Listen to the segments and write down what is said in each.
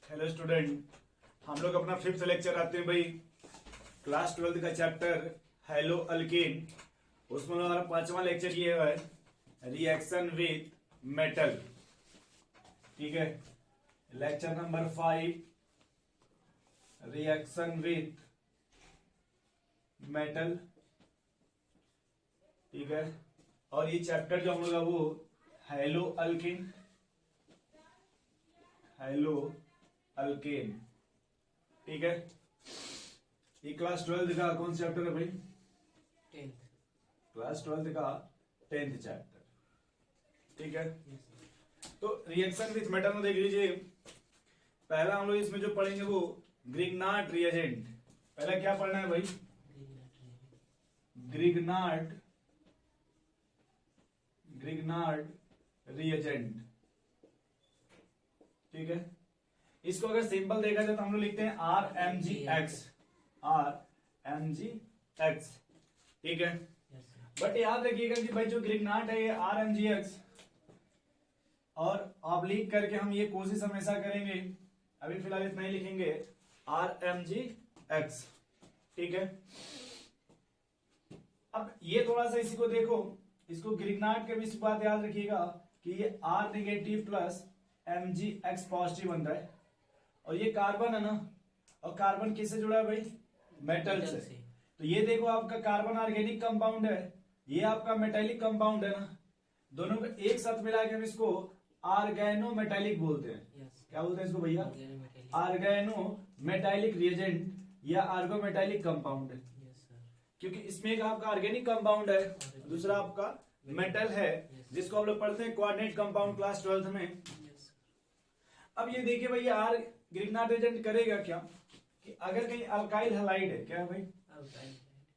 Hello student, हम लोग अपना 5th लेक्चर आते हैं भाई। क्लास 12th का चैप्टर हेलो अल्केन, उसमें हमारा 5वां लेक्चर ये है रिएक्शन विथ मेटल। ठीक है, lecture number 5 reaction with metal. ठीक है, और ये चैप्टर जो हम लोग वो हेलो अल्केन, हेलो अल्केन। ठीक है, ये क्लास 12th का कौन सा चैप्टर है भाई? 10th। क्लास 12th का 10th चैप्टर। ठीक है, तो रिएक्शन विथ मेटल में देख लीजिए, पहला हम लोग इसमें जो पढ़ेंगे वो ग्रिग्नार्ड रिएजेंट। पहला क्या पढ़ना है भाई? Grignard reagent. ठीक है, इसको अगर सिंपल देखा जाए तो हम लोग लिखते हैं RMgX। RMgX। ठीक है, बट याद रखिएगा कि भाई जो ग्रिग्नार्ड है ये RMgX, और ऑब्लिक करके हम ये कोशिश हमेशा करेंगे, अभी फिलहाल इतना ही लिखेंगे RMgX। ठीक है, अब ये थोड़ा सा इसी को देखो, इसको ग्रिग्नार्ड के भी इस बात याद रखिएगा कि ये R negative plus Mgx positive बनता है, और ये कार्बन है ना, और कार्बन किससे जुड़ा है भाई? मेटल से। तो ये देखो आपका कार्बन ऑर्गेनिक कंपाउंड है, ये आपका मेटेलिक कंपाउंड है ना, दोनों को एक साथ मिला के हम इसको ऑर्गेनो मेटेलिक बोलते हैं। क्या बोलते हैं इसको भैया? ऑर्गेनो मेटेलिक रिएजेंट या आर्गो मेटेलिक कंपाउंड है, क्योंकि इसमें एक आपका ऑर्गेनिक कंपाउंड है, दूसरा आपका मेटल है, जिसको हम लोग पढ़ते हैं कोऑर्डिनेट कंपाउंड क्लास 12th में। अब ये देखिए भाई, आर ग्रिग्नार्ड रिएजेंट करेगा क्या कि अगर कहीं अल्काइल हैलाइड है, क्या है भाई?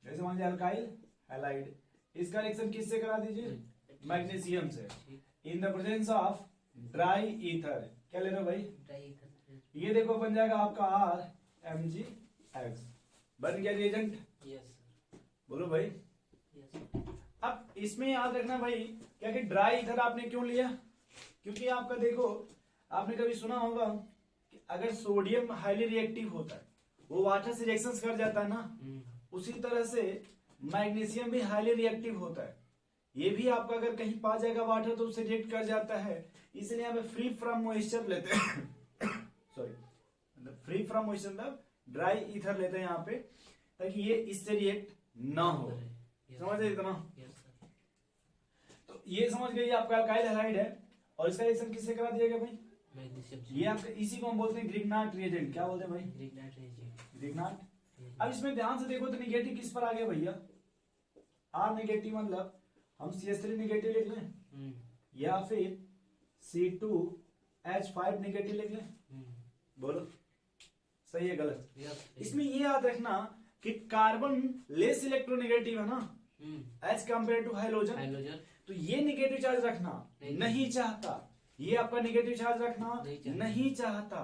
जैसे मान लीजिए अल्काइल हैलाइड, इसका रिएक्शन किससे करा दीजिए? मैग्नीशियम से, in the presence of dry ether. क्या ले रहे हो भाई? Dry ether. ये देखो बन जाएगा आपका RMgX, बन गया रिएजेंट। बोलो भाई। अब इसमें याद रखना भाई, क्या कि ड्राई ईथर आपने क्यों लिया? क्योंकि आपका देखो, आपने कभी सुना होगा कि अगर सोडियम हाईली रिएक्टिव होता है, वो वाटर से रिएक्शंस कर जाता है ना, उसी तरह से मैग्नीशियम भी हाईली रिएक्टिव होता है। ये भी आपका अगर कहीं पा जाएगा वाटर तो उससे रिएक्ट कर जाता है, इसलिए हमें फ्री फ्रॉम मॉइस्चर लेते हैं सॉरी, फ्री फ्रॉम मॉइस्चर मतलब ड्राई ईथर लेते हैं यहाँ पे, ताकि ये इससे रिएक्ट ना हो। समझ रहे इतना? तो ये समझ गए, आपका अल्काइल हैलाइड है, और इसका रिएक्शन किससे करा दिया गया भाई? ये आपका, इसी को हम बोलते हैं ग्रिग्नार्ड रिएजेंट। क्या बोलते हैं भाई? ग्रिग्नार्ड। अब इसमें ध्यान से देखो तो निगेटिव किस पर आ गया भैया? R नेगेटिव, मतलब हम CH3 नेगेटिव लिख लें या फिर C2H5 नेगेटिव लिख लें। बोलो सही है गलत? इसमें ये याद रखना कि कार्बन लेस इलेक्ट्रोनेगेटिव है ना एज कंपेयर टू हाइड्रोजन, तो ये नेगेटिव चार्ज रखना नहीं चाहता, ये आपका नेगेटिव चार्ज रखना नहीं चाहता।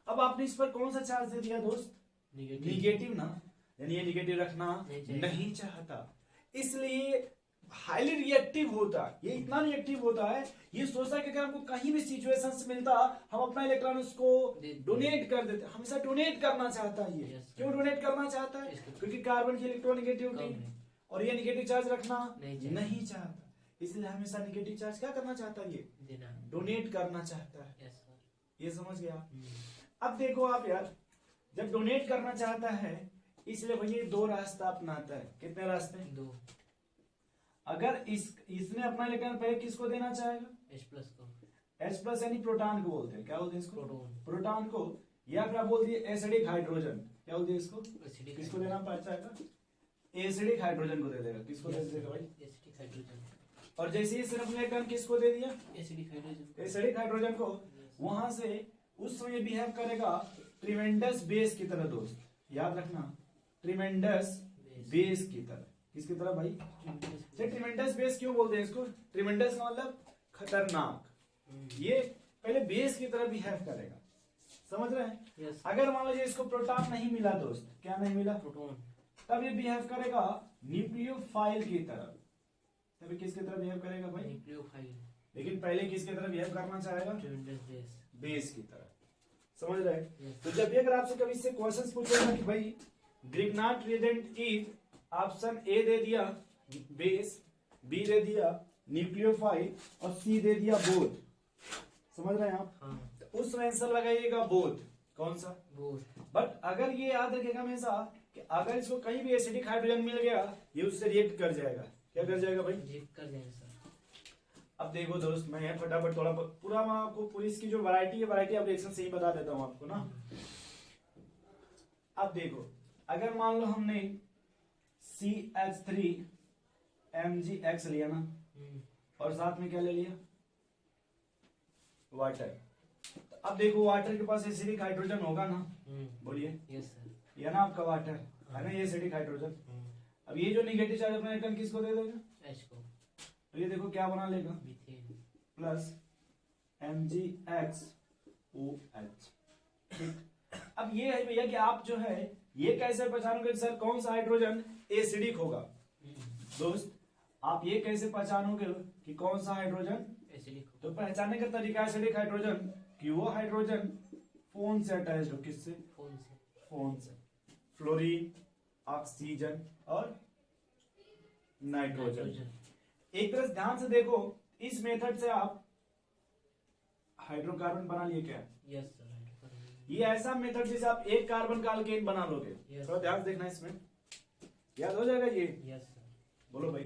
अब आपने इस पर कौन सा चार्ज दे दिया दोस्त? नेगेटिव ना, यानी ये नेगेटिव रखना नहीं चाहता, इसलिए हाईली रिएक्टिव होता है। ये इतना रिएक्टिव होता है, ये सोचता है कि अगर हमको कहीं भी सिचुएशंस मिलता, हम अपना इलेक्ट्रॉन उसको डोनेट कर देते। हमेशा डोनेट करना चाहता है ये। क्यों डोनेट करना चाहता है? क्योंकि कार्बन की इलेक्ट्रोनेगेटिविटी और ये नेगेटिव चार्ज रखना नहीं चाहता, इसलिए हमेशा नेगेटिव चार्ज क्या करना चाहता है? ये डोनेट करना चाहता है। ये समझ गया? अब देखो आप यार, जब डोनेट करना चाहता है, इसलिए भैया दो रास्ता अपनाता है। कितने रास्ते? दो। अगर इसने अपना इलेक्ट्रॉन पहले किसको देना चाहेगा? H प्लस यानी प्रोटॉन को बोलते हैं। क्या बोलते हैं इसको? प्रोटॉन को, या फिर आप बोल दिए एसिडिक हाइड्रोजन। क्या बोलते हैं इसको? किसको देना चाहेगा? एसिडिक हाइड्रोजन को दे देगा। किसको दे देगा भाई? Acidic hydrogen. और जैसे ही इसने अपना इलेक्ट्रॉन किसको दे दिया? एसिडिक हाइड्रोजन को, वहां से उस समय बिहेव करेगा ट्रिमेंडस बेस की तरह। दोस्त याद रखना, ट्रिमेंडस बेस की तरह। किसकी तरह भाई? ट्रिमेंडस बेस क्यों बोलते हैं इसको? ट्रिमेंडस का मतलब खतरनाक। ये पहले बेस की तरह बिहेव करेगा, समझ रहे हैं? अगर मान लीजिए इसको प्रोटॉन नहीं मिला दोस्त, क्या नहीं मिला? प्रोटॉन, तब ये बिहेव करेगा न्यूक्लियोफाइल की तरह। तभी किसकी तरह बिहेव करेगा भाई? न्यूक्लियोफाइल। लेकिन पहले किसकी तरह बिहेव करना चाहेगा? बेस की तरह। समझ रहे हैं? तो जब भी अगर आपसे कभी इससे क्वेश्चन पूछेगा कि भाई Grignard reagent is, option A दे दिया बेस, बी दे दिया न्यूक्लियोफाइल और सी दे दिया बोथ, समझ रहे हैं आप? हाँ। तो उस आंसर लगाइएगा बोथ। कौन सा? बोथ। बट अगर ये याद रखेगा हमेशा कि अगर इसको कहीं भी एसिडिक हाइड्रोजन मिल गया ये उससे रिएक्ट कर जाएगा। क्या कर जाएगा भाई? रिएक्ट कर जाएगा सर। अब देखो दोस्त, मैं यहाँ फटाफट थोड़ा पूरा मैं आपको पूरी इसकी जो वैरायटी है, वैरायटी ऑफ रिएक्शन से ही बता देता हूँ आपको ना। अब देखो, अगर मान लो हमने CH3 MgX लिया ना, और साथ में क्या ले लिया? वाटर। तो अब देखो वाटर के पास एसिडिक हाइड्रोजन होगा ना, बोलिए। Yes sir. ये ना आपका वाटर है ना, ये एसिडिक हाइड्रोजन। अब ये जो नेगेटिव चार्ज अपना इलेक्ट्रॉन किसको दे देगा? H को। तो ये देखो क्या बना लेगा? Methane plus MgXOH। ठीक। अब ये है भैया कि आप जो है ये कैसे पहचानोगे सर कौन सा हाइड्रोजन एसिडिक होगा? दोस्त आप ये कैसे पहचानोगे कि कौन सा हाइड्रोजन एसिडिक तो पहचानने का तरीका एसिडिक हाइड्रोजन कि वो हाइड्रोजन फोन से अटैच हो। किससे? फोन से। फोन से। फ्लोरीन, ऑक्सीजन और नाइट्रोजन। एक तरह से ध्यान से देखो, इस मेथड से आप हाइड्रोकार्बन बना लिए क्या? Yes sir. ये ऐसा मेथड जैसे आप एक कार्बन का अल्केन बना लोगे। Yes. थोड़ा ध्यान से देखना, इसमें याद हो जाएगा ये। Yes sir. बोलो भाई।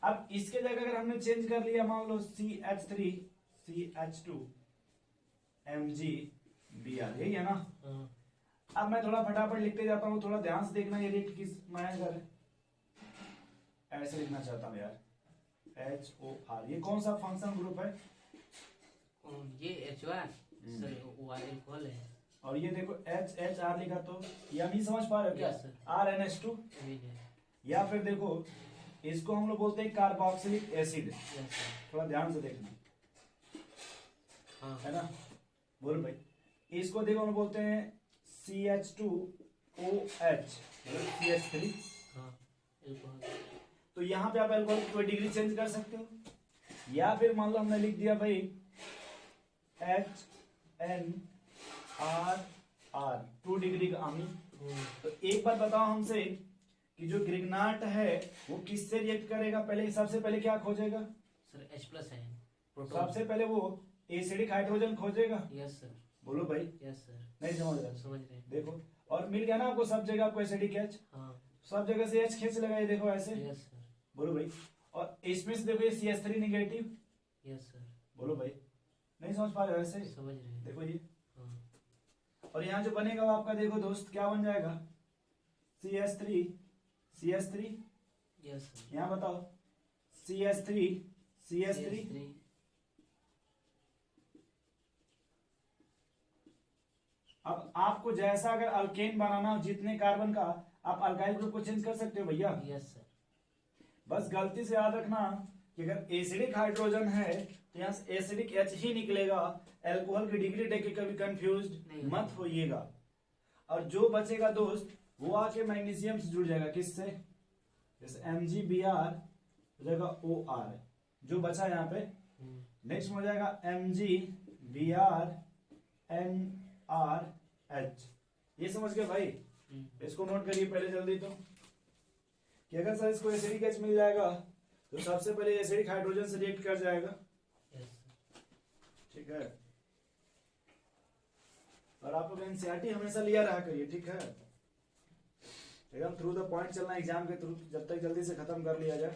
अब इसके जगह अगर हमने चेंज कर लिया, मान लो CH3 CH2 MgBr, यही है ना? हाँ। अब मैं थोड़ा फटाफट लिखते जाता हूँ, थोड़ा ध्यान से देखना ये रिएक्ट किस माया कर ऐसे लिखना चाहता हूँ यार। HOR, ये कौन सा फंक्शन ग्रुप है? ये HOR सर, वो अल्कोहल है। और ये देखो HHR लिखा, तो ये हम नहीं समझ पा रहे हो क्या? Yes, sir. RNH2। या फिर देखो इसको हम लोग बोलते हैं कार्बोक्सिलिक एसिड। Yes sir. थोड़ा ध्यान से देखना, हाँ। है ना? बोल भाई। इसको देखो हम लोग बोलते हैं CH2OH, CH3। हाँ, अल्कोहल। तो यहाँ पे आप अल्कोहल की कोई डिग्री चेंज कर सकते हो, या फिर मान लो हमने लिख दिया भाई HNRR, 2 डिग्री का अमीन। तो एक बार बताओ हमसे कि जो ग्रिग्नार्ड है वो किससे रिएक्ट करेगा? पहले सबसे पहले क्या खोजेगा सर? H+ है, प्रोटॉन। सबसे पहले वो एसिडिक हाइड्रोजन खोजेगा। Yes sir. बोलो भाई। Yes sir. नहीं समझ रहे? समझ रहे हैं। देखो, और मिल गया ना आपको सब जगह, आपको एसिडिक H, हाँ। सब जगह से H खींच लगा, ये देखो ऐसे। Yes sir. बोलो भाई। और इसमें से देखो ये CH3 नेगेटिव। Yes sir. बोलो भाई। नहीं समझ पा रहे हो? ऐसे समझ रहे हैं। देखो ये, हाँ। और यहाँ जो बनेगा वो आपका देखो दोस्त क्या बन जाएगा? CH3 CH3। Yes sir. यहाँ बताओ CH3 CH3। अब आपको जैसा अगर अल्केन बनाना हो जितने कार्बन का, आप अल्काइल ग्रुप को चेंज कर सकते हो भैया। Yes sir. बस गलती से याद रखना कि अगर एसिडिक हाइड्रोजन है तो यहाँ से एसिडिक H ही निकलेगा। अल्कोहल की डिग्री देख के कभी कंफ्यूज मत होइएगा। और जो बचेगा दोस्त वो आके मैग्नीशियम से जुड़ जाएगा। किससे? जैसे MgBr हो जाएगा OR, जो बचा यहाँ पे। नेक्स्ट हो जाएगा MgBrNRH। ये समझ गए भाई? इसको नोट करिए पहले जल्दी, तो कि अगर सर इसको एसिडिक H मिल जाएगा तो सबसे पहले एसिडिक हाइड्रोजन से रिएक्ट कर जाएगा। ठीक है? और आप लोग एनसीईआरटी हमेशा लिया रहा करिए, ठीक है? एकदम थ्रू द पॉइंट चलना एग्जाम के थ्रू, जब तक जल्दी से खत्म कर लिया जाए।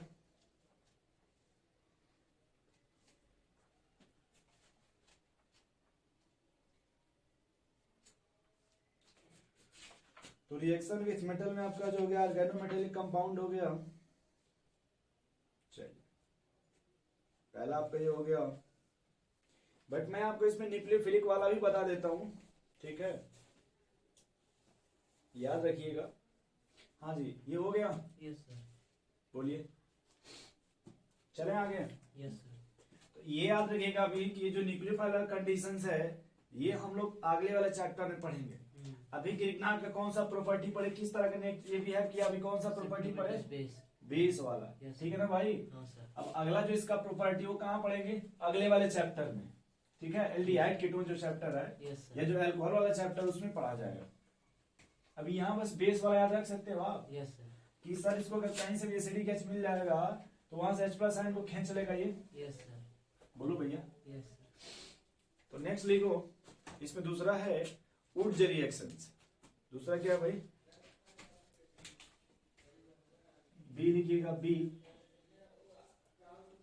तो रिएक्शन विथ मेटल में आपका जो हो गया ऑर्गेनोमेटेलिक कंपाउंड हो गया। चलिए, पहला आपका ये हो गया, बट मैं आपको इसमें न्यूक्लियोफिलिक वाला भी बता देता हूं, ठीक है? याद रखिएगा। हाँ जी, ये हो गया। Yes sir. बोलिए, चलें आगे। Yes sir. तो ये याद रखिएगा अभी कि ये जो न्यूक्लियोफाइल कंडीशंस है ये हम लोग अगले वाले चैप्टर में पढ़ेंगे। अभी ग्रिग्नार्ड का कौन सा प्रॉपर्टी पढ़े, किस तरह का ये भी है कि अभी कौन सा प्रॉपर्टी पढ़े? बेस वाला। ठीक है ना भाई? हाँ सर। अब अगला जो इसका प्रॉपर्टी वो कहाँ पढ़ेंगे? अगले वाले चैप्टर में। ठीक है, एल्डिहाइड कीटोन जो चैप्टर है यस या सर जो अल्कोहल वाला चैप्टर उसमें पढ़ा जाएगा। अभी यहाँ बस बेस वाला याद रख सकते हो आप यस सर कि सर इसको अगर कहीं से भी एसिडिक H मिल जाएगा तो वहां से H+ आयन को खींच लेगा ये। यस सर बोलो भैया। यस सर तो नेक्स्ट लिखो, इसमें दूसरा है उड्ज रिएक्शंस। दूसरा क्या है भाई? बी लिखिएगा, बी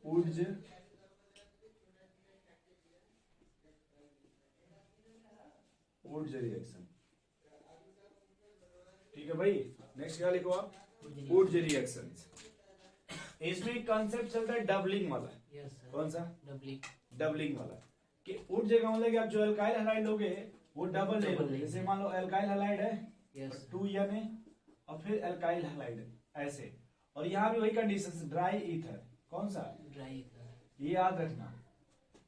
उड्ज रिएक्शन। ठीक है भाई, नेक्स्ट क्या लिखो आप? उड्ज रिएक्शंस। इसमें कॉन्सेप्ट चलता है डबलिंग वाला। यस सर कौन सा? डबलिंग वाला कि उड्ज का मतलब कि आप जो एल्काइल हैलाइड लोगे वो डबल ले डबल लोगे। लेंगे। जैसे मान लो एल्काइल हैलाइड है यस और 2 Na और फिर एल्काइल हैलाइड ऐसे। और यहाँ भी वही कंडीशन, ड्राई ईथर। कौन सा? ड्राई था ये याद रखना।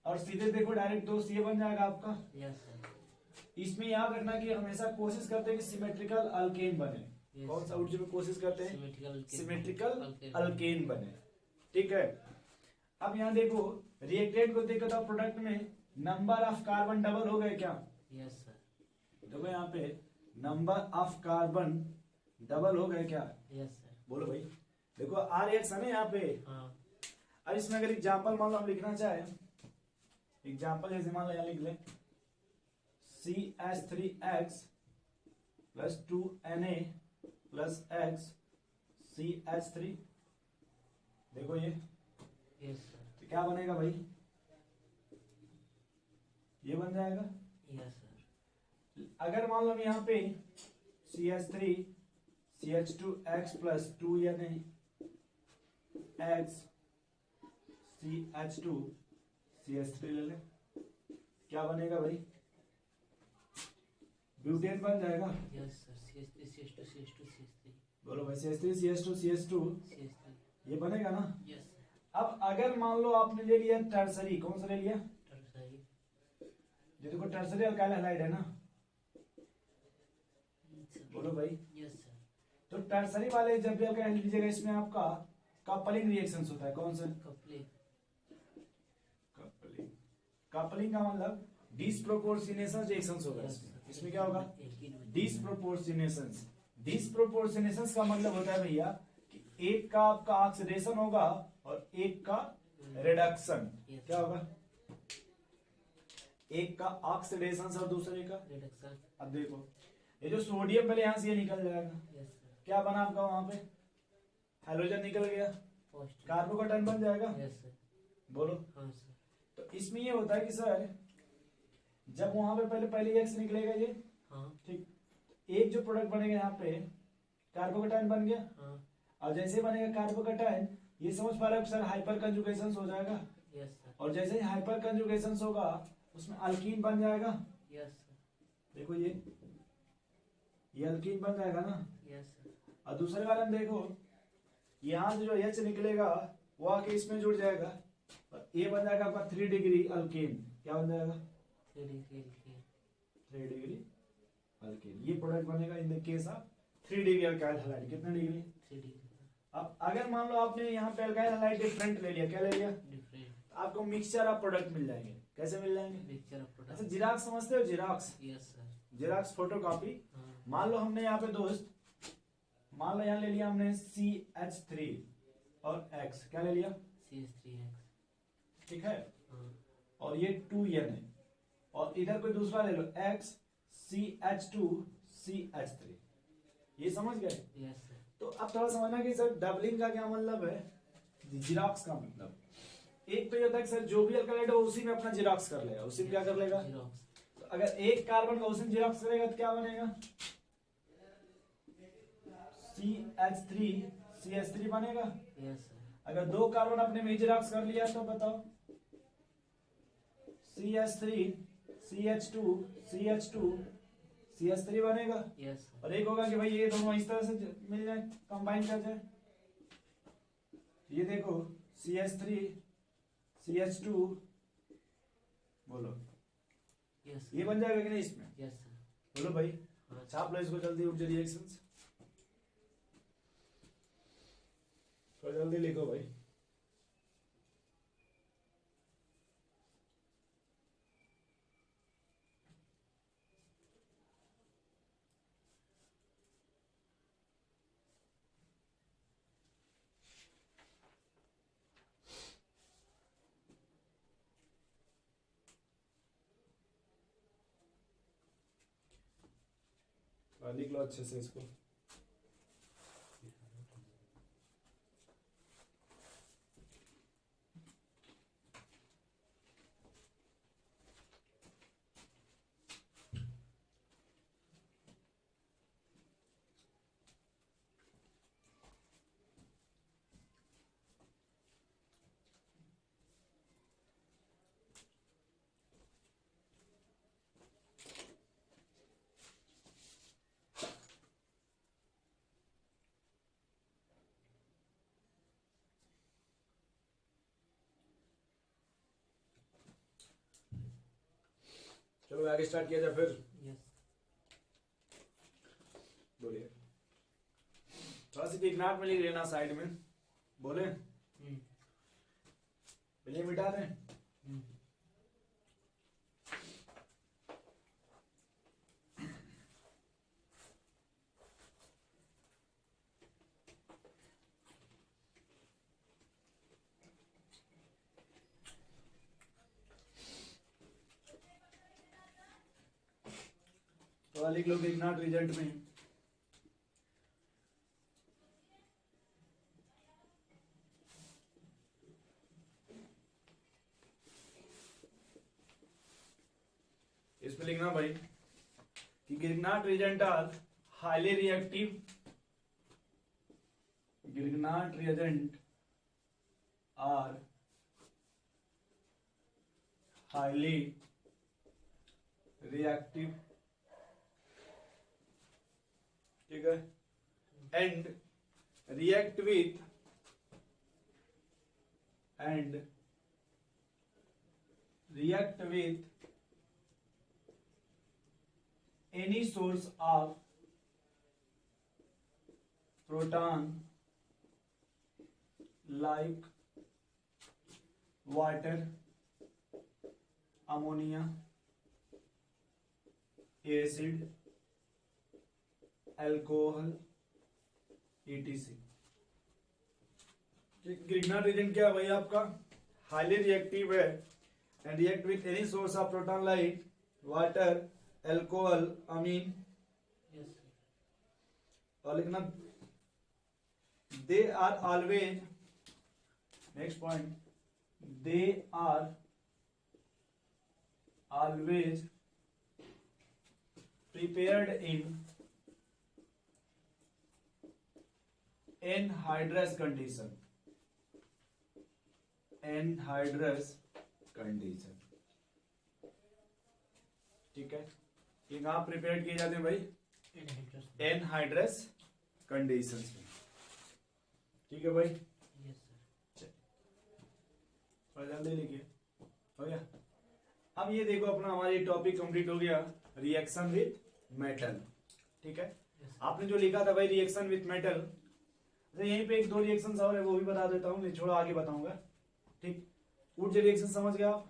और सीधे देखो डायरेक्ट दोस्त ये बन जाएगा आपका। यस सर इसमें याद रखना कि हमेशा कोशिश करते हैं कि सिमेट्रिकल अल्केन बने। Yes, कौन सा sir. उड्ज में कोशिश करते हैं? सिमेट्रिकल सिमेट्रिकल अल्केन बने। ठीक है, अब यहाँ देखो रिएक्टेंट को देखो तो प्रोडक्ट में नंबर ऑफ कार्बन डबल हो गए क्या? यस सर देखो यहाँ पे नंबर ऑफ कार्बन डबल हो गए क्या? यस सर बोलो भाई। देखो आर रिएक्शन है यहाँ पे। हाँ अब इसमें अगर एग्जाम्पल मान लो हम लिखना चाहे, एग्जाम्पल जैसे मान लो यहाँ लिख ले CH3X plus 2Na plus X CH3। देखो ये यस सर तो क्या बनेगा भाई? ये बन जाएगा। यस सर अगर मान लो हम यहाँ पे CH3 CH2X plus 2Na X CH2 CH3 ले ले, क्या बनेगा भाई? ब्यूटेन बन जाएगा। यस सर CH3 बोलो भाई, CH3 CH2 ये बनेगा ना? यस सर अब अगर मान लो आपने ले लिया टर्सरी, कौन सा ले लिया? टर्सरी ये देखो टर्सरी अल्काइल हैलाइड है ना। बोलो भाई। यस सर तो टर्सरी वाले जब भी अल्काइल लीजिएगा इसमें आपका कपलिंग रिएक्शंस होता है। कौन सा? Coupling coupling. कपलिंग का मतलब डिस्प्रोपोर्शनेशन रिएक्शंस होगा इसमें। इसमें क्या होगा? डिस्प्रोपोर्शनेशंस। डिस्प्रोपोर्शनेशंस का मतलब होता है भैया कि एक का आपका ऑक्सीडेशन होगा और एक का रिडक्शन। क्या होगा? एक का ऑक्सीडेशन और दूसरे का रिडक्शन। अब देखो ये जो सोडियम पहले यहां से ये निकल जाएगा। यस सर क्या बना आपका वहां पे? हाइड्रोजन निकल गया, पॉजिटिव। कार्बोकेटाइन बन जाएगा। यस सर बोलो। हाँ सर तो इसमें ये होता है कि सर जब वहां पे पहले एक्स निकलेगा ये, हाँ ठीक, एक जो प्रोडक्ट बनेगा यहाँ पे कार्बोकेटाइन बन गया। हाँ और जैसे बनेगा कार्बोकेटाइन, ये समझ पा रहे हो सर हाइपर कंजुगेशन हो जाएगा। यस सर और जैसे ही हाइपर कंजुगेशन होगा उसमें अल्कीन बन जाएगा। यस सर देखो ये अल्कीन बन जाएगा ना। यस सर और दूसरे वाले में देखो यहाँ से जो H निकलेगा वो आके इसमें जुड़ जाएगा और ये बन जाएगा आपका 3 डिग्री अल्केन। क्या बन जाएगा? 3 डिग्री अल्केन। ये प्रोडक्ट बनेगा in the case of 3 degree alkyl halide. कितने डिग्री? 3 डिग्री अब अगर मान लो आपने यहाँ पे अल्काइल हैलाइड डिफरेंट ले लिया, क्या ले लिया? डिफरेंट। आपको मिक्सचर ऑफ प्रोडक्ट मिल जाएंगे। कैसे मिल जाएंगे? मिक्सचर ऑफ अच्छा प्रोडक्ट। जिराक्स समझते हो? Xerox, yes sir xerox photocopy. हाँ मान लो हमने यहाँ पे दोस्त, मान लो यहाँ ले लिया हमने CH3 और X। क्या ले लिया? CH3X। ठीक है। हाँ और ये 2N है और इधर कोई दूसरा ले लो X CH2 CH3। ये समझ गए? यस सर तो अब थोड़ा समझना कि सर डबलिंग का क्या मतलब है, जिराक्स का मतलब। एक तो ये होता है कि सर जो भी अल्काइड है उसी में अपना जिराक्स कर लेगा। उसी में क्या कर लेगा? जीरोक्स। तो अगर एक कार्बन का उसी में जिराक्स करेगा तो क्या बनेगा? CH3 CH3 बनेगा। यस सर अगर दो कार्बन अपने में जिराक्स कर लिया तो बताओ CH3 CH2 CH2 CH3 बनेगा। यस सर और एक होगा कि भाई ये दोनों इस तरह से मिल जाए, कंबाइन कर जाए। ये देखो CH3 CH2 बोलो, यस ये बन जाएगा कि नहीं इसमें? यस सर बोलो भाई। हाँ छाप लो इसको जल्दी, उठ रिएक्शंस तो जल्दी लिखो भाई। लिख लो अच्छे से इसको। चलो आगे स्टार्ट किया जाए फिर। यस बोलिए। थोड़ा सी टिकनाट में लिख लेना साइड में। बोले पहले मिटा दें। थोड़ा लिख लो टिकनाट रिजल्ट में। इसमें लिखना भाई कि Grignard reagent are highly reactive. Grignard reagent are highly reactive, ठीक है, and react with any source of proton like water, ammonia, acid, alcohol, etc. Grignard reagent क्या है भाई आपका? हाईली रिएक्टिव है and react with any source of proton like water, alcohol, amine. Yes और लिखना they are always, next point, they are always prepared in anhydrous condition. Anhydrous condition, ठीक है। ये कहां प्रिपेयर किए जाते हैं भाई? एनहाइड्रस कंडीशंस में, ठीक है भाई। यस सर थोड़ा जल्दी लिखिए, हो गया। अब ये देखो अपना हमारा ये टॉपिक कंप्लीट हो गया, रिएक्शन विथ मेटल, ठीक है। आपने जो लिखा था भाई रिएक्शन विथ मेटल, यहीं पे एक दो रिएक्शन और है वो भी बता देता हूँ, छोड़ो आगे बताऊंगा, ठीक। वुड रिएक्शन समझ गया आप?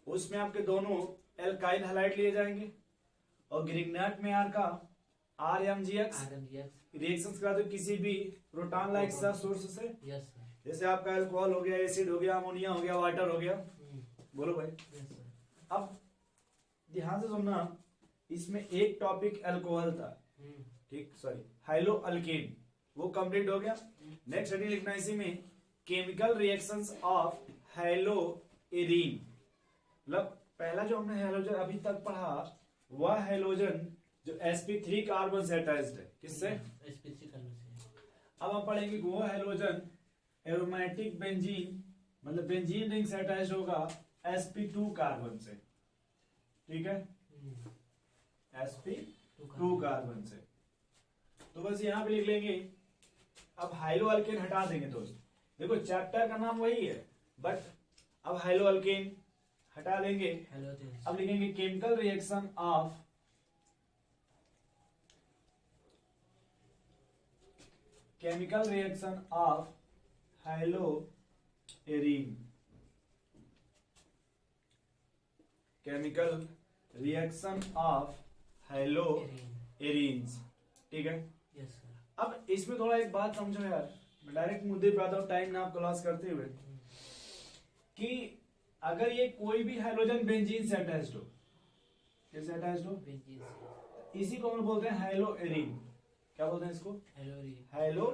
उसमें आपके दोनों एल्काइल हैलाइड लिए जाएंगे और ग्रिग्नाट में आर का RMGX रिएक्शंस करा दो किसी भी प्रोटॉन लाइक सोर्स से। यस सर जैसे आपका अल्कोहल हो गया, एसिड हो गया, अमोनिया हो गया, वाटर हो गया। बोलो भाई। यस सर अब ध्यान से सुनना, इसमें एक टॉपिक अल्कोहल था, ठीक, सॉरी हाइलो अल्केन, वो कंप्लीट हो गया। नेक्स्ट हेडिंग लिखना इसी में chemical reactions of hello arene. मतलब पहला जो हमने हेलोजन अभी तक पढ़ा वह हेलोजन जो sp3 कार्बन से अटैच्ड है, किससे? sp3 कार्बन से। अब हम पढ़ेंगे कि वो हेलोजन एरोमेटिक बेंजीन, मतलब बेंजीन रिंग से अटैच्ड होगा sp2 कार्बन से, ठीक है, sp2 कार्बन से। तो बस यहां पे लिख लेंगे। अब हाइलो अल्केन हटा देंगे दोस्त, देखो चैप्टर का नाम वही है बट अब हाइलो अल्केन हटा देंगे। अब लिखेंगे chemical reaction of high-low arene. Chemical reaction of high-low arenes, ठीक है। यस सर अब इसमें थोड़ा एक बात समझो यार, मैं डायरेक्ट मुद्दे पे आता हूँ टाइम ना आप क्लास करते हुए, कि अगर ये कोई भी हाइड्रोजन बेंजीन से अटैच्ड हो, कैसे अटैच्ड हो? बेंजीन से। इसी को हम लोग बोलते हैं हेलो एरीन। क्या बोलते हैं इसको? हेलो री हेलो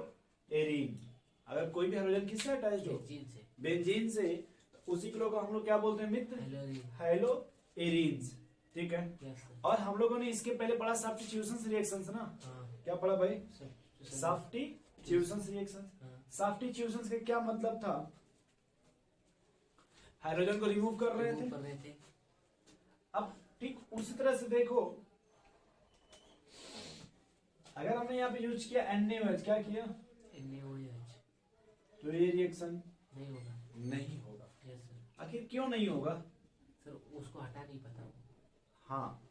एरीन। अगर कोई भी हाइड्रोजन किससे अटैच्ड हो? बेंजीन से बेंजीन से, तो उसी को लोग हम लोग क्या बोलते हैं मित्र? हेलो री हेलो एरीन्स। ठीक है। यस सर और हम लोगों ने इसके पहले पढ़ा सब्स्टिट्यूशन रिएक्शंस ना। हाँ क्या पढ़ा भाई? सब सब्स्टिट्यूशन रिएक्शंस। हाँ सब्स्टिट्यूशन का क्या मतलब था? हाइड्रोजन को रिमूव कर रहे थे। कर रहे थे अब ठीक उसी तरह से देखो, अगर हमने यहाँ पे यूज किया NaOH, क्या किया? NaOH तो ये रिएक्शन नहीं होगा नहीं होगा। यस सर आखिर क्यों नहीं होगा? सर उसको हटा नहीं पता हाँ,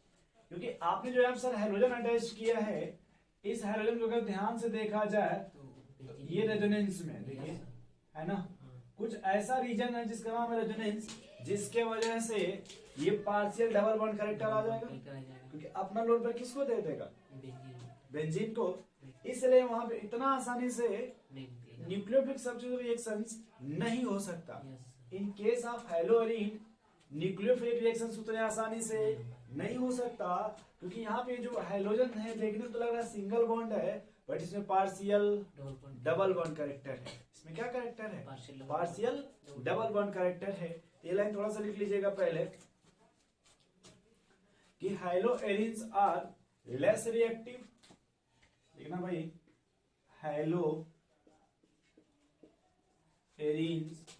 क्योंकि आपने जो है सर हाइड्रोजन अटैच किया है, इस हाइड्रोजन को अगर ध्यान से देखा जाए तो तो ये रेजोनेंस में देखिए, यस सर है ना, हाँ कुछ ऐसा रीजन है जिसका नाम है रेजोनेंस, जिसके वजह से ये पार्शियल डबल बॉन्ड करेक्टर आ जाएगा। करेक्टर आ जाएगा क्योंकि अपना लोड पर किसको दे देगा? बेंजीन बेंजीन को। इसलिए वहां पे इतना आसानी से नहीं निकलेगा न्यूक्लियोफिलिक सब्स्टिट्यूशन रिएक्शंस नहीं हो सकता। Yes sir in case of haloarene nucleophilic reactions उतने आसानी से नहीं हो सकता, क्योंकि यहाँ पे जो हाइड्रोजन है देखने में तो लग रहा है सिंगल बॉन्ड है, बट इसमें partial double bond double bond character है। इसमें क्या करेक्टर है? Partial partial double bond character है। ये लाइन थोड़ा सा लिख लीजिएगा पहले कि हाइलोएरिन्स आर लेस रिएक्टिव। लिखना भाई, haloarenes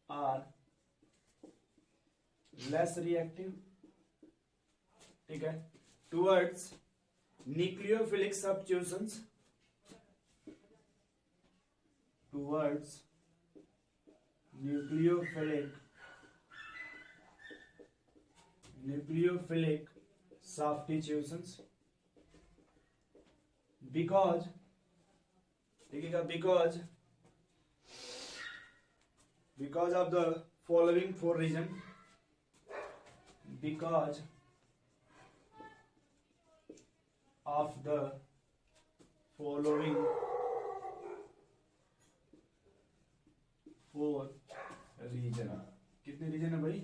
are less reactive, ठीक है, towards nucleophilic substitutions, towards nucleophilic substitutions because, देखिएगा, because of the following four reason, because of the following four reason. कितने रीजन है भाई?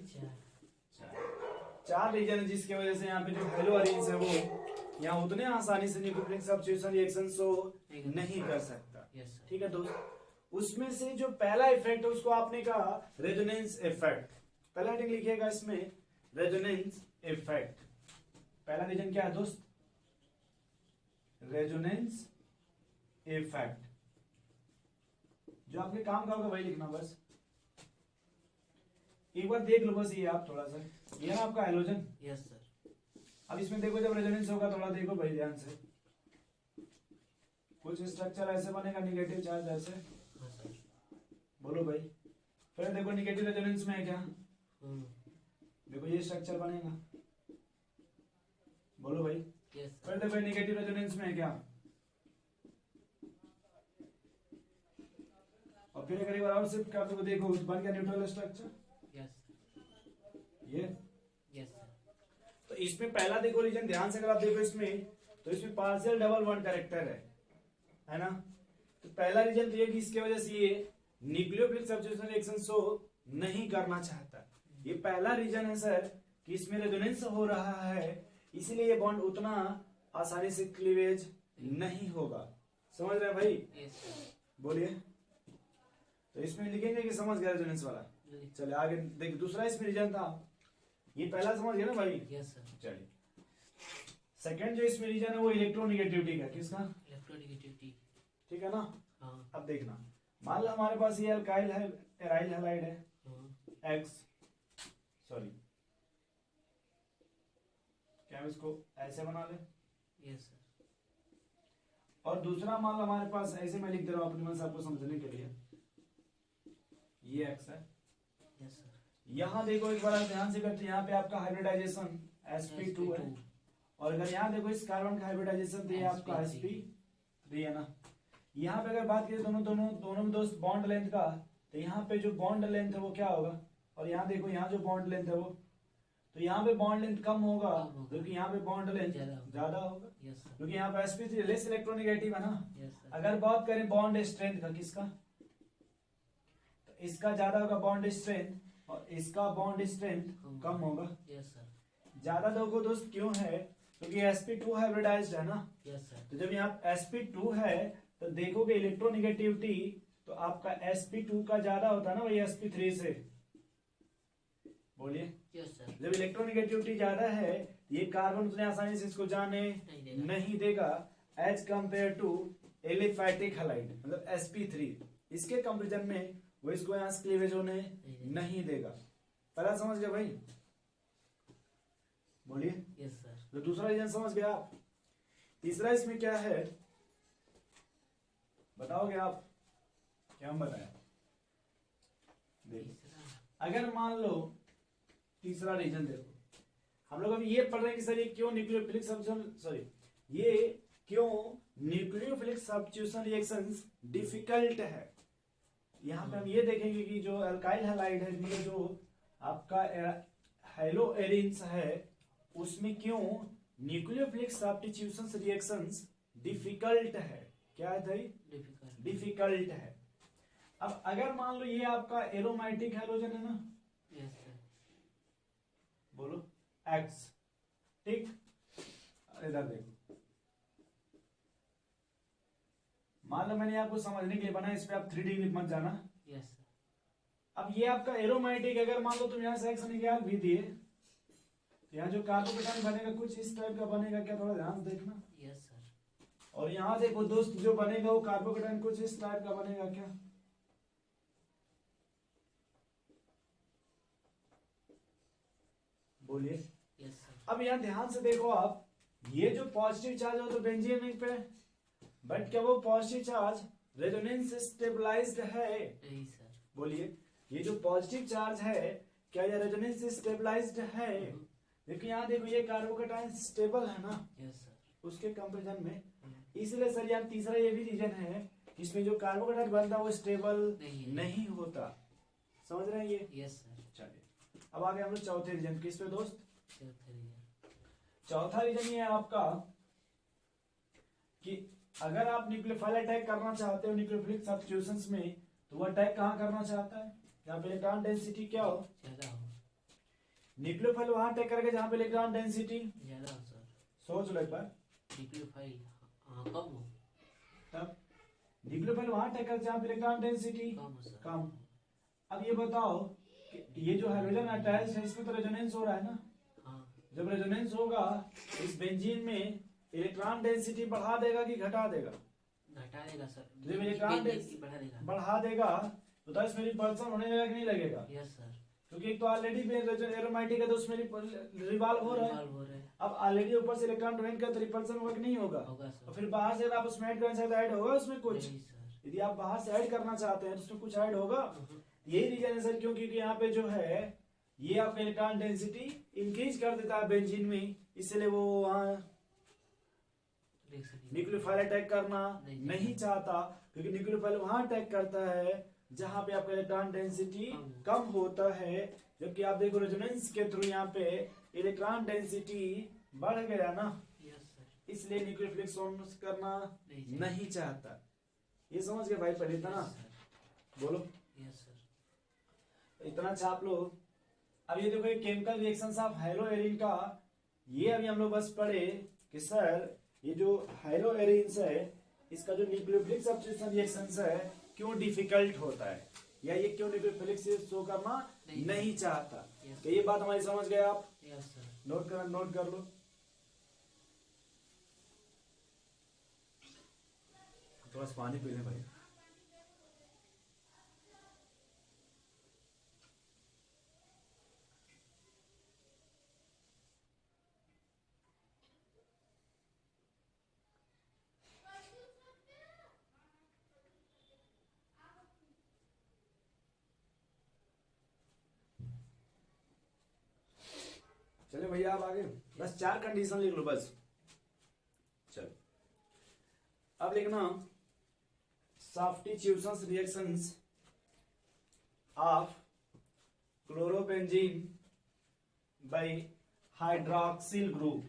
चार रीजन है, जिसके वजह से यहाँ पे जो हेलोअरीन्स है वो यहाँ उतने आसानी से न्यूक्लियोफिलिक सब्स्टिट्यूशन रिएक्शन शो नहीं कर सकता। यस सर ठीक है दोस्त, उसमें से जो पहला इफेक्ट है उसको आपने कहा रेजोनेंस इफेक्ट। पहला हेडिंग लिखिएगा इसमें, रेजोनेंस इफेक्ट। पहला रीजन क्या है दोस्त? Resonance effect. जो आपके काम का होगा वही लिखना बस। एक बार देख लो बस ये आप थोड़ा सा, ये ना आपका हाइड्रोजन। यस सर अब इसमें देखो जब रेजोनेंस होगा, थोड़ा देखो भाई ध्यान से, कुछ स्ट्रक्चर ऐसे बनेगा निगेटिव चार्ज ऐसे। हाँ सर बोलो भाई, फिर देखो निगेटिव रेजोनेंस में है क्या? देखो ये स्ट्रक्चर बनेगा। बोलो भाई, यस फिर सर देखो निगेटिव रेजोनेंस में है क्या? और फिर अगर एक बार और शिफ्ट कर दो, देखो बन गया न्यूट्रल स्ट्रक्चर। यस ये यस सर तो इसमें पहला देखो रीजन, ध्यान से अगर आप देखो इसमें, तो इसमें पार्शियल डबल बॉन्ड करेक्टर है ना। तो पहला रीजन तो ये कि इसके वजह से ये न्यूक्लियोफिलिक सब्स्टिट्यूशन रिएक्शन शो नहीं करना चाहता। ये पहला रीजन है सर कि इसमें रेजोनेंस हो रहा है, इसीलिए ये बॉन्ड उतना आसानी से क्लीवेज नहीं होगा। समझ रहे हैं भाई? यस सर बोलिए। तो इसमें लिखेंगे कि समझ गया रेजोनेंस वाला। चलिए आगे देखिए, दूसरा इसमें रीजन था, ये पहला समझ गया ना भाई? यस सर चलिए, सेकंड जो इसमें रीजन है वो इलेक्ट्रोनेगेटिविटी का। किसका? इलेक्ट्रोनेगेटिविटी ठीक है ना। हाँ अब देखना, मान लो हमारे पास ये अल्काइल है, एराइल हैलाइड है हाँ X, सॉरी, क्या हम इसको ऐसे बना ले? यस सर और दूसरा मान लो हमारे पास ऐसे, मैं लिख दे रहा हूं अपनी मन से आपको समझने के लिए, ये X है। यस सर यहाँ देखो एक बार ध्यान से करते हैं, यहाँ पे आपका हाइब्रिडाइजेशन sp2 है, और अगर यहाँ देखो इस कार्बन का हाइब्रिडाइजेशन तो ये आपका sp3 है ना। यहाँ पे अगर बात करें दोनों में दोस्त बॉन्ड लेंथ का, तो यहाँ पे जो बॉन्ड लेंथ है वो क्या होगा, और यहाँ देखो यहाँ जो बॉन्ड लेंथ है वो, तो यहाँ पे बॉन्ड लेंथ कम होगा क्योंकि यहाँ पे बॉन्ड लेंथ ज्यादा होगा, यस सर क्योंकि यहाँ पे sp3 लेस इलेक्ट्रोनेगेटिव है ना। यस सर अगर बात करें बॉन्ड स्ट्रेंथ का, किसका, तो इसका ज्यादा होगा बॉन्ड स्ट्रेंथ और इसका बॉन्ड स्ट्रेंथ कम होगा। यस सर ज्यादा देखो दोस्त क्यों है, क्योंकि sp2 हाइब्रिडाइज्ड है ना। Yes, sir. तो जब यहाँ sp2 है तो देखोगे इलेक्ट्रोनेगेटिविटी तो आपका sp2 का ज्यादा होता है ना वही sp3 से। बोलिए। Yes, sir. जब इलेक्ट्रोनेगेटिविटी ज्यादा है ये कार्बन उतने आसानी से इसको जाने नहीं देगा as compare to aliphatic halide मतलब sp3। इसके कंपेरिजन में वो इसको यहाँ क्लीवेज होने नहीं देगा। पहला समझ गया भाई? बोलिए। Yes, sir. तो दूसरा रीजन समझ गया आप। तीसरा इसमें क्या है बताओगे आप? क्या हम बताएं? देखो तीसरा अगर मान लो तीसरा रीजन देखो हम लोग अभी ये पढ़ रहे हैं कि सर ये क्यों न्यूक्लियोफिलिक सॉरी ये क्यों न्यूक्लियोफिलिक सब्स्टिट्यूशन रिएक्शंस डिफिकल्ट है। यहाँ पे हम ये देखेंगे कि जो अल्काइल हैलाइड है ये जो आपका हेलो एरिन्स है उसमें क्यों न्यूक्लियोफिलिक सब्स्टिट्यूशन रिएक्शंस डिफिकल्ट है। क्या है भाई? difficult. डिफिकल्ट है। अब अगर मान लो ये आपका एरोमेटिक हैलोजन है ना, Yes, sir. बोलो X, ठीक। इधर देखो मान लो मैंने आपको समझने के लिए बनाया इस पे आप 3D मत जाना। Yes, sir. अब ये आपका एरोमेटिक अगर मान लो तुम यहाँ से X निकाल भी दिए तो यहाँ जो कार्बोकेटाइन बनेगा कुछ इस टाइप का बनेगा। क्या थोड़ा ध्यान से देखना। Yes, sir. और यहाँ देखो दोस्त जो बनेगा वो कार्बोकेटाइन कुछ इस टाइप का बनेगा। क्या बोलिए। Yes, sir. अब यहाँ ध्यान से देखो आप ये जो पॉजिटिव चार्ज हो तो बेंजीन रिंग पे बट क्या वो पॉजिटिव चार्ज रेजोनेंस स्टेबलाइज्ड है? नहीं, sir. बोलिए। ये जो पॉजिटिव चार्ज है क्या ये रेजोनेंस स्टेबलाइज्ड है? देखिए यहाँ देखो ये कार्बोकेटाइन स्टेबल है ना Yes, sir. उसके कंपैरिजन में। इसलिए सर यहाँ तीसरा ये भी रीजन है इसमें जो कार्बोकेटाइन बनता है वो स्टेबल नहीं होता। समझ रहे हैं ये? Yes, sir. चलिए अब आगे हम लोग चौथे रीजन किस पे दोस्त? चौथा reason. चौथा रीजन ये है आपका कि अगर आप न्यूक्लियोफाइल अटैक करना चाहते हो न्यूक्लियोफिलिक सब्स्टिट्यूशंस में तो वो अटैक कहाँ करना चाहता है? जहाँ पे इलेक्ट्रॉन डेंसिटी क्या हो? ज्यादा हो. न्यूक्लियोफाइल वहां अटैक करेगा जहाँ पे इलेक्ट्रॉन डेंसिटी ज्यादा हो, sir. सोच लो एक बार। Nucleophile. हाँ, कम हो. तब न्यूक्लियोफाइल वहां अटैक करेगा जहाँ पे इलेक्ट्रॉन डेंसिटी कम हो, sir. कम। अब ये बताओ कि ये जो हाइड्रोजन अटैच है इसमें तो रेजोनेंस हो रहा है ना। हाँ. जब रेजोनेंस होगा इस बेंजीन में इलेक्ट्रॉन डेंसिटी बढ़ा देगा कि घटा देगा? घटा देगा, sir. जब इलेक्ट्रॉन डेंसिटी बढ़ा देगा. बढ़ा देगा तो इसमें रिपल्सन होने लगेगा कि नहीं लगेगा? Yes, sir. क्योंकि एक तो ऑलरेडी एरोमेटिक है तो उसमें रिवॉल्व हो रहा है। Revolve हो रहा है. अब ऑलरेडी ऊपर से इलेक्ट्रॉन डोनेट का तो रिपल्सन होगा कि नहीं होगा? होगा, sir. और फिर बाहर से अगर आप उसमें ऐड करना चाहते ऐड होगा उसमें कुछ? नहीं, sir. यदि आप बाहर से ऐड करना चाहते हैं तो उसमें कुछ ऐड होगा। यही रीजन है सर क्योंकि यहाँ पे जो है ये आपका इलेक्ट्रॉन डेंसिटी इंक्रीज कर देता है बेंजीन में इसलिए वो वहाँ न्यूक्लियोफाइल अटैक करना नहीं चाहता क्योंकि न्यूक्लियोफाइल वहां अटैक करता है जहां पे आपका इलेक्ट्रॉन डेंसिटी कम होता है। जबकि आप देखो रेजोनेंस के थ्रू यहाँ पे इलेक्ट्रॉन डेंसिटी बढ़ गया ना Yes, sir. इसलिए न्यूक्लियोफिलिक सॉल्यूशन करना नहीं नहीं चाहता। ये समझ गए भाई? पहले इतना Yes, sir. बोलो। Yes, sir. इतना छाप लो। अब ये देखो chemical reactions of hello Erin का ये अभी हम लोग बस पढ़े कि सर ये जो हेलो एरिन्स है इसका जो न्यूक्लियोफिलिक सब्स्टिट्यूशन रिएक्शंस है क्यों डिफिकल्ट होता है या ये क्यों न्यूक्लियोफिलिक से शो करना नहीं चाहता। Yes. तो ये बात हमारी समझ गए आप? Yes, sir. नोट कर लो। थोड़ा सा पानी पी ले भाई। चले भैया आप आगे बस 4 कंडीशन लिख लो बस। चलो अब लिखना substitution reactions of chlorobenzene by hydroxyl group.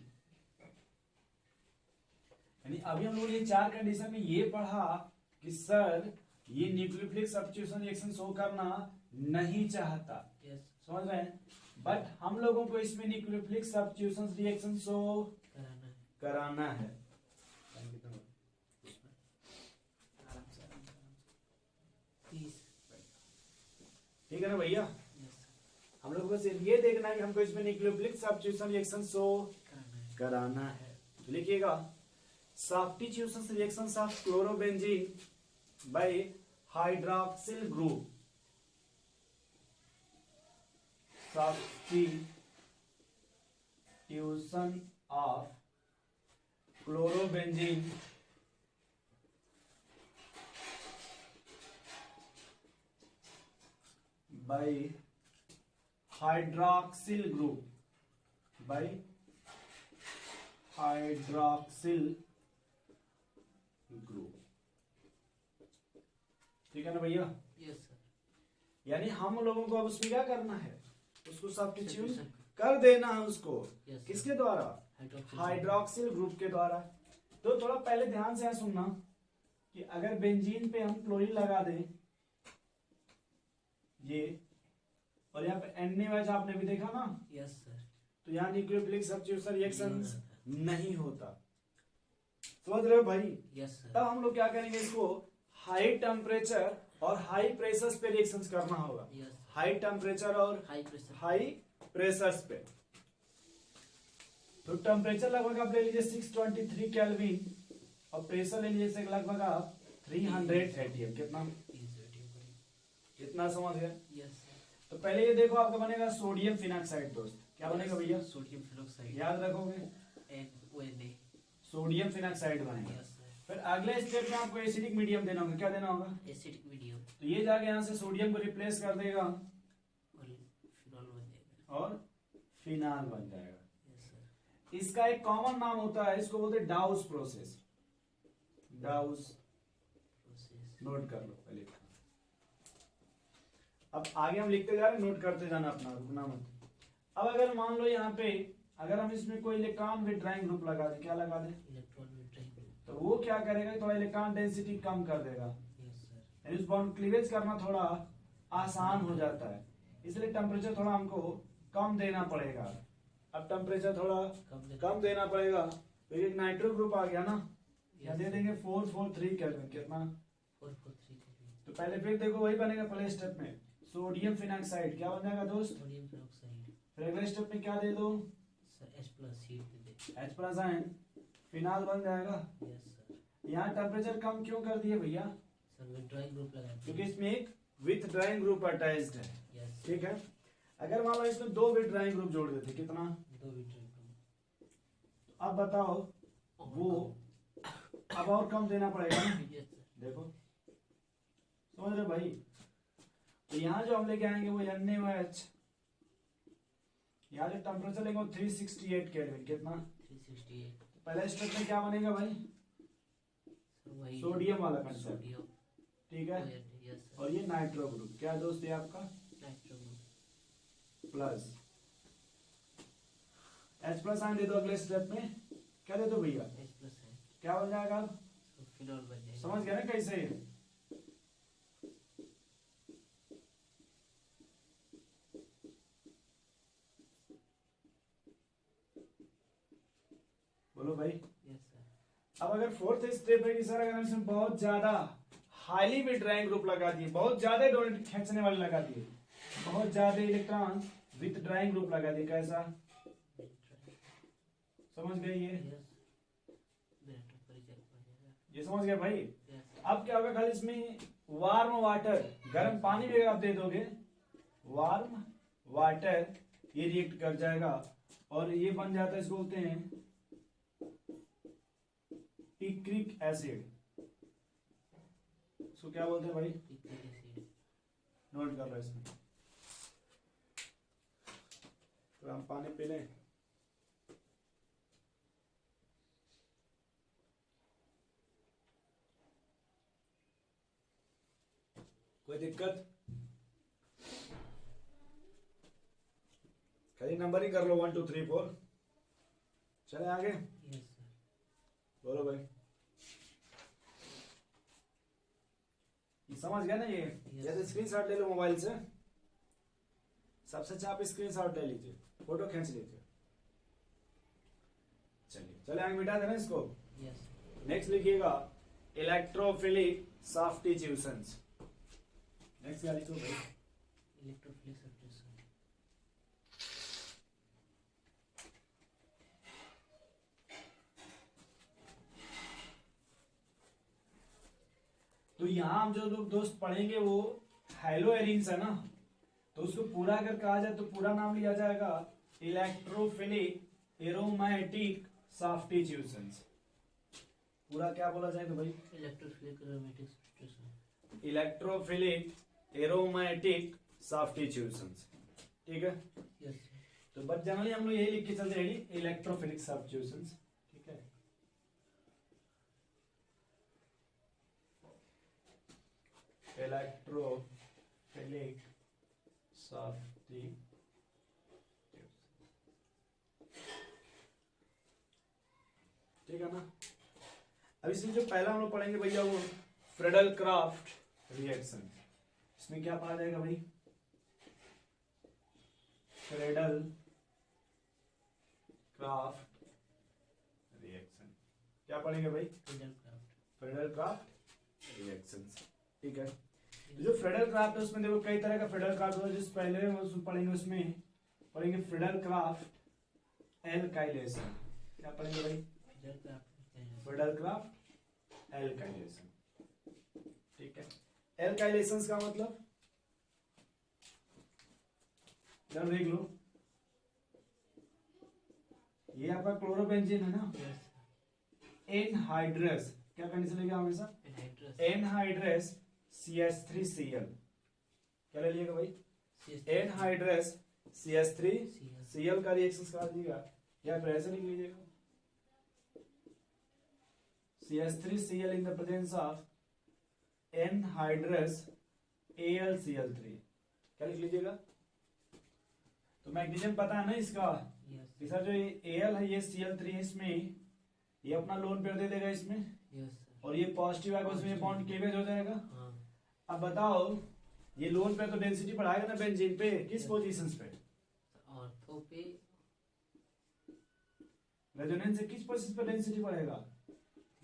यानी अभी हम लोग ये 4 कंडीशन में ये पढ़ा कि सर ये न्यूक्लियोफिलिक सब्स्टिट्यूशन रिएक्शन शो करना नहीं चाहता। Yes. समझ रहे हैं? बट हम लोगों को इसमें न्यूक्लियोफिलिक सब्स्टिट्यूशन रिएक्शन शो कराना है। आराम से आराम से 30। ठीक है ना भैया, यस सर। हम लोग को बस ये देखना है कि हमको इसमें न्यूक्लियोफिलिक सब्स्टिट्यूशन रिएक्शन शो कराना है। कराना है। तो लिखिएगा substitution reactions of chlorobenzene by hydroxyl group, substitution of chlorobenzene by hydroxyl group, by hydroxyl group। ठीक है ना भैया, यस सर। यानी हम लोगों को अब उसमें क्या करना है, उसको सब्स्टिट्यूट Substitution। कर देना है उसको। Yes, sir। किसके द्वारा? हाइड्रोक्सिल ग्रुप के द्वारा। तो थोड़ा पहले ध्यान से यहाँ सुनना कि अगर बेंजीन पे हम क्लोरीन लगा दें ये, और यहाँ पे NaOH आपने भी देखा ना, यस सर। तो यहाँ न्यूक्लियोफिलिक सब्स्टिट्यूशन रिएक्शंस नहीं नहीं होता। समझ रहे हो भाई? Yes sir. तब हम लोग क्या करेंगे, इसको हाई टेम्परेचर और हाई प्रेशर्स पे रिएक्शंस करना होगा। यस। हाई टेम्परेचर और हाई प्रेशर। हाई प्रेशर्स पे। तो टेम्परेचर लगभग आप ले लीजिए 623 केल्विन और प्रेशर ले लीजिए लगभग आप 300 atm। कितना समझ गए? Yes sir. तो पहले ये देखो आपका बनेगा सोडियम फिनॉक्साइड। दोस्त क्या बनेगा भैया? Sodium phenoxide. याद रखोगे, Na। सोडियम फिनॉक्साइड बनेगा। Yes sir. फिर अगले स्टेप में आपको एसिडिक मीडियम देना होगा। क्या देना होगा? Acidic medium. तो ये जाके यहाँ से सोडियम को रिप्लेस कर देगा और फिनॉल बन जाएगा। और फिनाल बन जाएगा। Yes sir. इसका एक कॉमन नाम होता है, इसको बोलते हैं डाउस प्रोसेस। डाउस प्रोसेस। नोट कर लो पहले। अब आगे हम लिखते जा रहे हैं, नोट करते जाना अपना, रुकना मत। अब अगर मान लो यहाँ पे अगर हम इसमें कोई इलेक्ट्रॉन विड्राइंग ग्रुप लगा दे, क्या लगा दे, इलेक्ट्रॉन विड्राइंग ग्रुप। तो वो क्या करेगा, थोड़ा इलेक्ट्रॉन डेंसिटी कम कर देगा। Yes sir. यानी उस बॉन्ड क्लीवेज करना थोड़ा आसान हो जाता है, इसलिए टेम्परेचर थोड़ा हमको कम देना पड़ेगा। अब टेम्परेचर थोड़ा कम देना पड़ेगा, तो एक नाइट्रो ग्रुप आ गया ना, क्या दे देंगे 443 केल्विन। कितना? 443 केल्विन। तो पहले फिर देखो वही बनेगा पहले स्टेप में, सोडियम फिनॉक्साइड क्या बन जाएगा दोस्त। Sodium phenoxide. फिर अगले स्टेप में क्या दे दो, सर H+ हीट दे दे। H+ आयन, फिनाल बन जाएगा। Yes sir. यहाँ टेम्परेचर कम क्यों कर दिए भैया? सर विड्राइंग ग्रुप लगा दिया। क्योंकि इसमें एक विथड्राइंग ग्रुप अटैच्ड है। यस। ठीक है, अगर मान लो इसमें 2 विथड्राइंग ग्रुप जोड़ देते, कितना? 2 विड्राइंग ग्रुप। अब बताओ वो अब और कम देना पड़ेगा ना। Yes sir. देखो समझ रहे भाई? तो यहाँ जो हम लेके आएंगे वो NaOH, यहाँ जो टेम्परेचर लेंगे वो 368 केल्विन। कितना? 368। पहले स्टेप में क्या बनेगा भाई? सर वही सोडियम वाला कंसेप्ट। सोडियम। ठीक है, यस सर। और ये नाइट्रो ग्रुप क्या दोस्त है आपका? Nitro group. Plus H+ ion दे दो अगले स्टेप में। क्या दे दो भैया? H+ है। क्या बन जाएगा? तो फिनॉल बन जाएगा। समझ गया ना कैसे? बोलो भाई। Yes sir. अब अगर फोर्थ स्टेप है कि सर अगर हम इसमें बहुत ज्यादा हाईली विथड्राइंग ग्रुप लगा दिए, बहुत ज्यादा डोनेट खींचने वाले लगा दिए, बहुत ज्यादा इलेक्ट्रॉन विथड्राइंग ग्रुप लगा दिए, कैसा? समझ गए ये? यस। मेरा टेम्परेचर बढ़ जाएगा। ये समझ गए भाई? यस। अब क्या होगा, खाली इसमें वार्म वाटर, गर्म पानी भी आप दे दोगे, वार्म वाटर, ये रिएक्ट कर जाएगा और ये बन जाता है, इसको बोलते हैं पिक्रिक एसिड। इसको क्या बोलते हैं भाई? Picric acid. नोट कर लो इसमें। तो हम पानी पी लें। कोई दिक्कत? खाली नंबर ही कर लो 1 2 3 4। चले आगे। Yes sir. बोलो भाई। ये समझ गया ना ये? जैसे स्क्रीनशॉट ले लो मोबाइल से, सबसे अच्छा आप स्क्रीनशॉट ले लीजिए, फोटो खींच लीजिए। चलिए चले आगे मिटा देना इसको। यस नेक्स्ट लिखिएगा इलेक्ट्रोफिलिक सब्स्टिट्यूशंस। नेक्स्ट क्या लिखो भाई? Electrophilic substitution. तो यहाँ हम जो लोग दोस्त पढ़ेंगे वो हेलो एरिन्स है ना, तो उसको पूरा अगर कहा जाए तो पूरा नाम लिया जाएगा इलेक्ट्रोफिलिक एरोमेटिक सब्स्टिट्यूशंस। पूरा क्या बोला जाएगा भाई? Electrophilic aromatic substitution. Electrophilic aromatic substitutions. ठीक है, यस तो बस जनरली हम लोग यही लिख के चलते हैं इलेक्ट्रोफिलिक सब्स्टिट्यूशंस। ठीक है, इलेक्ट्रोफिलिक सब्स्टिट्यूशन। ठीक है ना। अब इसमें जो पहला हम लोग पढ़ेंगे भैया वो फ्रेडल क्राफ्ट रिएक्शन। इसमें क्या पढ़ा जाएगा भाई? Friedel craft reaction. क्या पढ़ेंगे भाई? Friedel craft reactions. ठीक है, तो जो फ्रेडल क्राफ्ट है उसमें देखो कई तरह का फ्रेडल क्राफ्ट होता है। जिस पहले हम पढ़ेंगे उसमें पढ़ेंगे फ्रेडल क्राफ्ट एल्काइलेशन। क्या पढ़ेंगे भाई? Friedel craft alkylation. ठीक है, एल्काइलेशन का मतलब जब देख लो ये आपका क्लोरोबेंजीन है ना, एनहाइड्रस। क्या कंडीशन लेगा हमेशा? Anhydrous CH3Cl। क्या ले लिएगा भाई? एनहाइड्रस CH3Cl का रिएक्शन करा दीजिएगा या फिर ऐसे लिख लीजिएगा CH3Cl in the presence of anhydrous AlCl3। क्या लिख लीजिएगा? तो मैग्नीशियम पता है ना इसका, इसका जो Al है ये Cl3 है, इसमें ये अपना लोन पेयर दे देगा इसमें, और ये पॉजिटिव आएगा उसमें बॉन्ड क्लीवेज हो जाएगा। अब बताओ ये लोन पे तो डेंसिटी बढ़ाएगा ना बेंजीन पे, किस पोजीशंस पे? ऑर्थो पे। रेजोनेंस से किस पोजीशन पे डेंसिटी बढ़ेगा?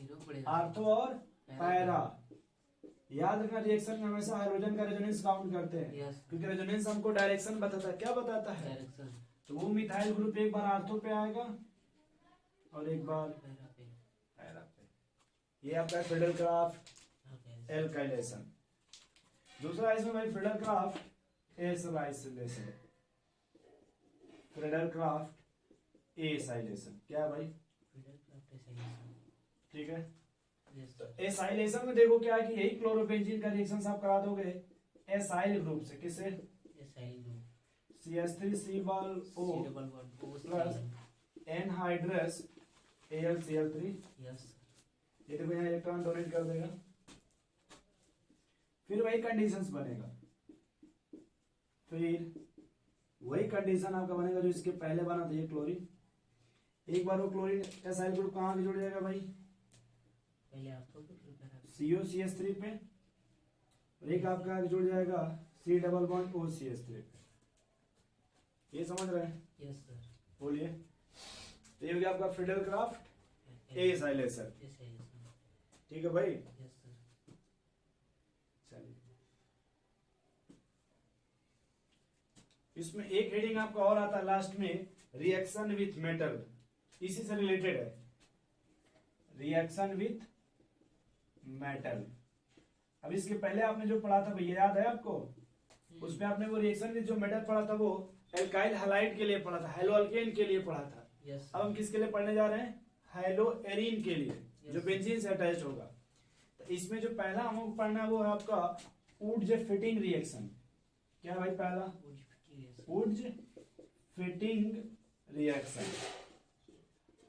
बढ़ेगा। आर्थो और पैरा। याद रखना रिएक्शन में हमेशा हाइड्रोजन का रेजोनेंस काउंट करते हैं, क्योंकि रेजोनेंस हमको डायरेक्शन बताता है। क्या बताता है? डायरेक्शन। तो वो मिथाइल ग्रुप एक बार आर्थो पे आएगा और एक बार पैरा पे। ये आपका फ्रेडल क्राफ्ट एल्काइलेशन। दूसरा इसमें भाई Friedel Crafts acylation. Friedel Crafts acylation क्या है भाई? ठीक है, तो एसाइलेशन में देखो क्या है कि यही क्लोरोबेंजीन का रिएक्शन आप करा दोगे एसाइल ग्रुप से। किससे? CH3ClO plus anhydrous AlCl3। ये देखो यहाँ इलेक्ट्रॉन डोनेट कर देगा, फिर वही कंडीशंस बनेगा। फिर वही कंडीशन आपका बनेगा जो इसके पहले बना था, ये क्लोरीन। एक बार वो क्लोरीन एसाइल ग्रुप कहाँ पे जुड़ जाएगा भाई? पहले आर्थो पे फिर पैरा पे। COCH3 पे, और एक आपका जुड़ जाएगा C डबल बॉन्ड OCH3 पे। ये समझ रहे हैं? Yes sir. बोलिए। तो ये हो गया आपका फ्रेडल क्राफ्ट एसाइलेशन। ठीक है भाई? Yes sir. चलिए, इसमें एक हेडिंग आपका और आता है लास्ट में, रिएक्शन विथ मेटल। इसी से रिलेटेड है, रिएक्शन विथ मेटल। अब इसके पहले आपने जो पढ़ा था भैया याद है आपको? उसमें आपने वो रिएक्शन विथ जो मेटल पढ़ा था वो एल्काइल हैलाइड के लिए पढ़ा था, हेलो अल्केन के लिए पढ़ा था। अब हम किसके लिए पढ़ने जा रहे हैं? हेलो एरीन के लिए, जो बेंजीन से अटैच होगा। तो इसमें जो पहला हमको पढ़ना है वो है आपका वुड्ज फिटिंग रिएक्शन। क्या भाई? पहला वुड्ज फिटिंग रिएक्शन।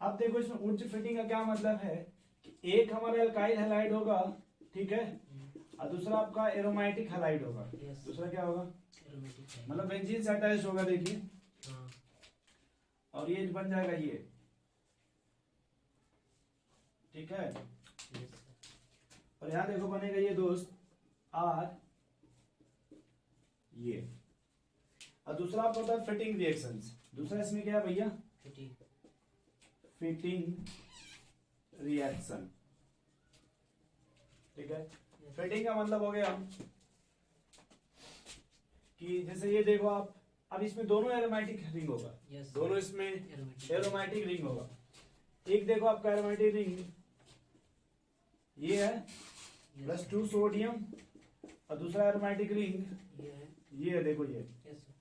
अब देखो इसमें वुड्ज फिटिंग का क्या मतलब है कि एक हमारा एल्काइल हैलाइड होगा, ठीक है, और दूसरा आपका एरोमेटिक हैलाइड होगा। दूसरा क्या होगा? मतलब बेंजीन से अटैच होगा, देखिए, और ये बन जाएगा ये। ठीक है, और यहां देखो बनेगा ये दोस्त R, ये। और दूसरा आपको होता है फिटिंग रिएक्शंस। दूसरा इसमें क्या है भैया? Fitting reaction. ठीक है, फिटिंग का मतलब हो गया कि जैसे ये देखो आप, अब इसमें दोनों एरोमेटिक रिंग होगा, यस दोनों इसमें एरोमेटिक एरोमेटिक रिंग होगा। एक देखो आपका एरोमेटिक रिंग ये है प्लस 2 सोडियम, और दूसरा एरोमेटिक रिंग ये है ये है, देखो ये, यस सर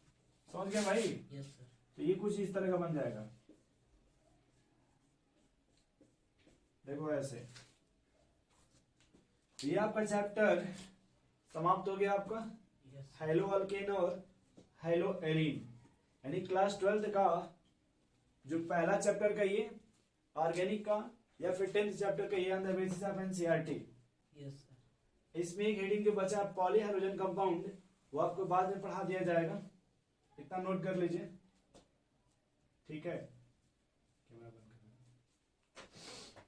समझ गया भाई। यस सर तो ये कुछ इस तरह का बन जाएगा, देखो ऐसे। ये आपका चैप्टर समाप्त हो गया आपका यस हेलो अल्केन और हेलो एरीन, यानी क्लास 12th का जो पहला चैप्टर का ये ऑर्गेनिक का, या फिर 10th चैप्टर का ये on the basis of NCERT. Yes sir इसमें एक हेडिंग जो बचा पॉलीहाइड्रोजन कंपाउंड, वो आपको बाद में पढ़ा दिया जाएगा, इतना नोट कर लीजिए। ठीक है, कैमरा बंद कर,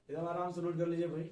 एकदम आराम से नोट कर लीजिए भाई।